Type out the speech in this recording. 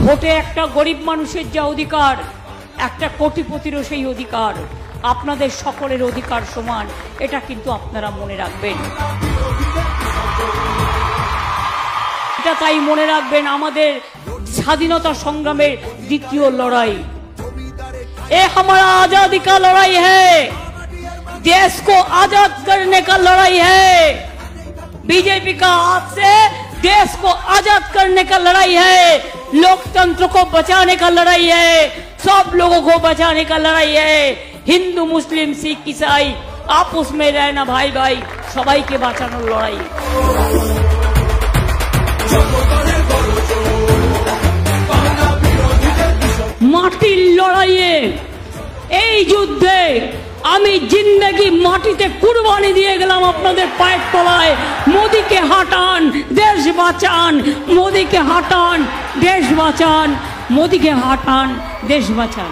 ভোটে একটা গরিব মানুষের যা অধিকার, একটা কোটিপতিরও সেই অধিকার, আপনাদের সকলের অধিকার সমান, এটা কিন্তু আপনারা মনে রাখবেন। এটা তাই মনে রাখবেন আমাদের স্বাধীনতা সংগ্রামের দ্বিতীয় लड़ाई। ये हमारा आजादी का लड़ाई है, देश को आजाद करने का लड़ाई है। बीजेपी का हाथ से देश को आजाद करने का लड़ाई है, लोकतंत्र को बचाने का लड़ाई है, सब लोगों को बचाने का लड़ाई है। हिंदू मुस्लिम सिख ईसाई आपस में रहना भाई भाई, सबाई के बाँचानोर लड़ाई। মাটির লড়াইয়ে, এই যুদ্ধে আমি জিন্দেগি মাটিতে কুরবানি দিয়ে গেলাম আপনাদের পায়ের তলায়। মোদিকে হাঁটান, দেশ বাঁচান, মোদিকে হাঁটান, দেশ বাঁচান, মোদিকে হাঁটান, দেশ বাঁচান।